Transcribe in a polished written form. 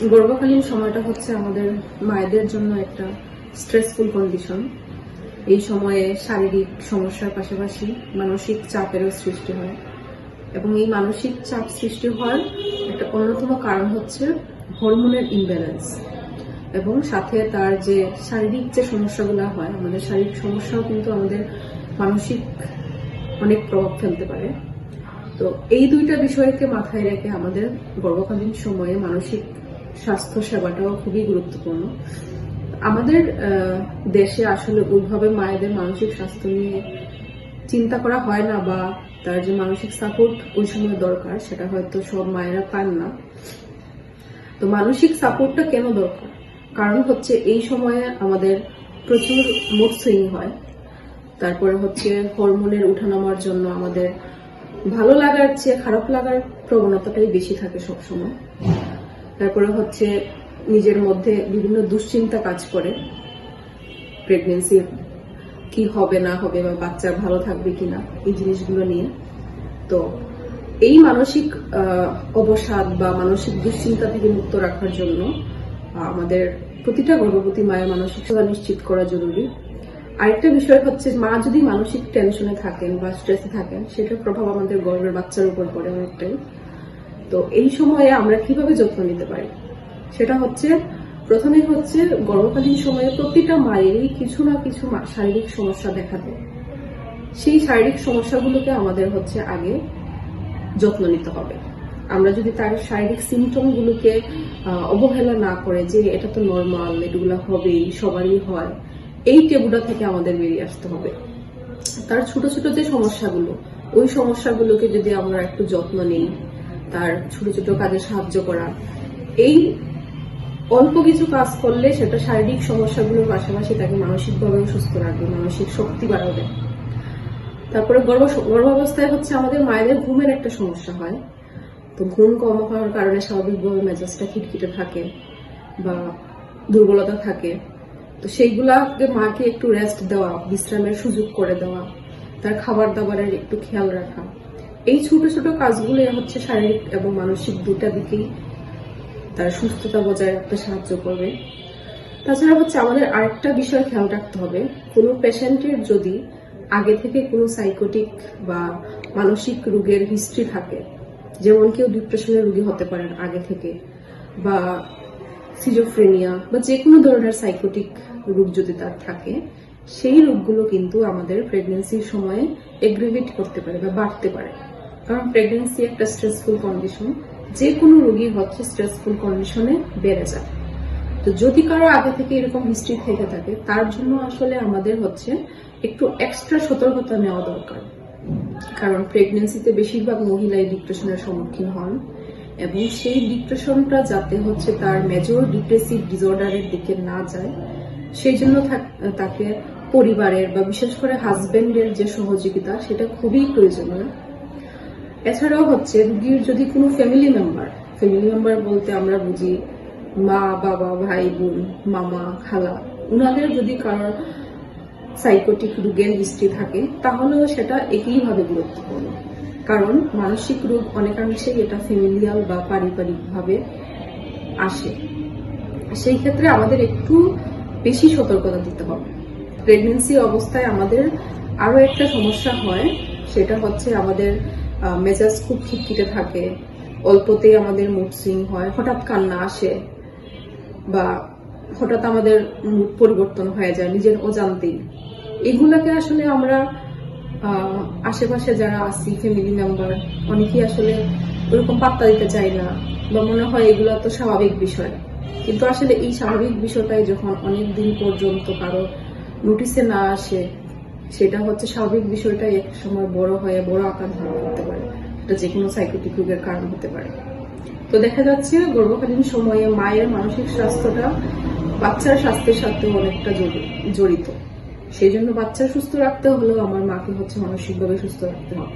গর্ভকালীন সময়টা হচ্ছে আমাদের মায়েদের জন্য একটা স্ট্রেসফুল কন্ডিশন। এই সময়ে শারীরিক সমস্যার পাশাপাশি মানসিক চাপেরও সৃষ্টি হয়, এবং এই মানসিক চাপ সৃষ্টি হওয়ার একটা অন্যতম কারণ হচ্ছে হরমোনের ইমব্যালেন্স, এবং সাথে তার যে শারীরিক যে সমস্যাগুলো হয়, আমাদের শারীরিক সমস্যাও কিন্তু আমাদের মানসিক অনেক প্রভাব ফেলতে পারে। তো এই দুইটা বিষয়কে মাথায় রেখে আমাদের গর্ভকালীন সময়ে মানসিক স্বাস্থ্য সেবাটাও খুবই গুরুত্বপূর্ণ। আমাদের দেশে আসলে ওইভাবে মায়েদের মানসিক স্বাস্থ্য নিয়ে চিন্তা করা হয় না, বা তার যে মানসিক সাপোর্ট ওই সময় দরকার সেটা হয়তো সব মায়েরা পান না। তো মানসিক সাপোর্টটা কেন দরকার? কারণ হচ্ছে এই সময়ে আমাদের প্রচুর মুড সুইং হয়, তারপরে হচ্ছে হরমোনের উঠানামার জন্য আমাদের ভালো লাগার চেয়ে খারাপ লাগার প্রবণতাটাই বেশি থাকে সবসময়। তারপরে হচ্ছে নিজের মধ্যে বিভিন্ন দুশ্চিন্তা কাজ করে, প্রেগনেন্সির কি হবে না হবে বা বাচ্চা ভালো থাকবে কিনা এই জিনিসগুলো নিয়ে। তো এই মানসিক অবসাদ বা মানসিক দুশ্চিন্তা থেকে মুক্ত রাখার জন্য আমাদের প্রতিটা গর্ভবতী মায়ের মানসিক সেবা নিশ্চিত করা জরুরি। আরেকটা বিষয় হচ্ছে, মা যদি মানসিক টেনশনে থাকেন বা স্ট্রেসে থাকেন, সেটার প্রভাব আমাদের গর্ভের বাচ্চার উপর পড়ে অনেকটাই। তো এই সময়ে আমরা কিভাবে যত্ন নিতে পারি সেটা হচ্ছে, প্রথমেই হচ্ছে গর্ভকালীন সময়ে প্রতিটা মায়েরই কিছু না কিছু শারীরিক সমস্যা দেখা দেয়। সেই শারীরিক সমস্যাগুলোকে আমাদের হচ্ছে আগে যত্ন নিতে হবে। আমরা যদি তার শারীরিক সিমটম গুলোকে অবহেলা না করে যে এটা তো নর্মাল, এগুলো হবেই, সবারই হয়, এই টেবুটা থেকে আমাদের বেরিয়ে আসতে হবে। তার ছোট ছোট যে সমস্যাগুলো, ওই সমস্যাগুলোকে যদি আমরা একটু যত্ন নিই, তার ছোট ছোট কাজে সাহায্য করা, এই অল্প কিছু কাজ করলে সেটা শারীরিক সমস্যাগুলোর পাশাপাশি তাকে মানসিকভাবেও সুস্থ রাখবে, মানসিক শক্তি বাড়াবে। তারপরে গর্ভাবস্থায় হচ্ছে আমাদের মায়েদের ঘুমের একটা সমস্যা হয়। তো ঘুম কম হওয়ার কারণে স্বাভাবিকভাবে মেজাজটা খিটখিটে থাকে বা দুর্বলতা থাকে। তো সেইগুলাকে মাকে একটু রেস্ট দেওয়া, বিশ্রামের সুযোগ করে দেওয়া, তার খাবার দাবারের একটু খেয়াল রাখা, এই ছোট ছোট কাজগুলো হচ্ছে শারীরিক এবং মানসিক দুটা দিকেই তার সুস্থতা বজায় রাখতে সাহায্য করবে। তাছাড়া হচ্ছে আমাদের আরেকটা বিষয় খেয়াল রাখতে হবে, কোনো পেশেন্টের যদি আগে থেকে কোনো সাইকোটিক বা মানসিক রোগের হিস্ট্রি থাকে, যেমন কেউ ডিপ্রেশনের রোগী হতে পারেন আগে থেকে, বা সিজোফ্রেনিয়া বা যে কোনো ধরনের সাইকোটিক রোগ যদি তার থাকে, সেই রোগগুলো কিন্তু আমাদের প্রেগনেন্সির সময়ে এগ্রিভেট করতে পারে বা বাড়তে পারে। কারণ প্রেগনেন্সি একটা স্ট্রেসফুল কন্ডিশন, যে কোনো রোগী হচ্ছে স্ট্রেসফুল কন্ডিশনে বেড়ে যায়। তো যদি কারো আগে থেকে এরকম হিস্ট্রি থেকে থাকে, তার জন্য আসলে আমাদের হচ্ছে একটু এক্সট্রা সতর্কতা নেওয়া দরকার। কারণ প্রেগনেন্সিতে বেশিরভাগ মহিলাই ডিপ্রেশনের সম্মুখীন হন, এবং সেই ডিপ্রেশনটা যাতে হচ্ছে তার মেজর ডিপ্রেসিভ ডিসঅর্ডারের দিকে না যায়, সেই জন্য তাকে পরিবারের বা বিশেষ করে হাজবেন্ডের যে সহযোগিতা সেটা খুবই প্রয়োজনীয়। এছাড়াও হচ্ছে রোগীর যদি কোনো ফ্যামিলি মেম্বার বলতে আমরা বুঝি মা, বাবা, ভাই, বোন, মামা, খালা, উনাদের যদি কারোর সাইকোটিক রোগের হিস্ট্রি থাকে, তাহলেও সেটা একইভাবে গুরুত্বপূর্ণ। কারণ মানসিক রোগ অনেকাংশেই এটা ফ্যামিলিয়াল বা পারিবারিক ভাবে আসে। সেই ক্ষেত্রে আমাদের একটু বেশি সতর্কতা দিতে হবে। প্রেগনেন্সি অবস্থায় আমাদের আরো একটা সমস্যা হয়, সেটা হচ্ছে আমাদের মেজাজ খুব খিটখিটে থাকে, অল্পতেই আমাদের মুড সুইং হয়, হঠাৎ কান্না আসে, বা হঠাৎ আমাদের মুড পরিবর্তন হয়ে যায় নিজের অজান্তেই। এগুলাকে আসলে আমরা আশেপাশে যারা আছি ফ্যামিলি মেম্বার, অনেকেই আসলে ওরকম পাত্তা দিতে চাই না, বা মনে হয় এগুলো তো স্বাভাবিক বিষয়। কিন্তু আসলে এই স্বাভাবিক বিষয়টাই যখন অনেক দিন পর্যন্ত কারো নোটিসে না আসে, সেটা হচ্ছে স্বাভাবিক বিষয়টাই এক সময় বড় হয়ে বড় আকার ধারণ করতে পারে। এটা যে কোনো সাইকোটিক রোগের কারণ হতে পারে। তো দেখা যাচ্ছে গর্ভকালীন সময়ে মায়ের মানসিক স্বাস্থ্যটা বাচ্চার স্বাস্থ্যের সাথে অনেকটা জড়িত। সেই জন্য বাচ্চা সুস্থ রাখতে হলেও আমার মাকে হচ্ছে মানসিকভাবে সুস্থ রাখতে হবে।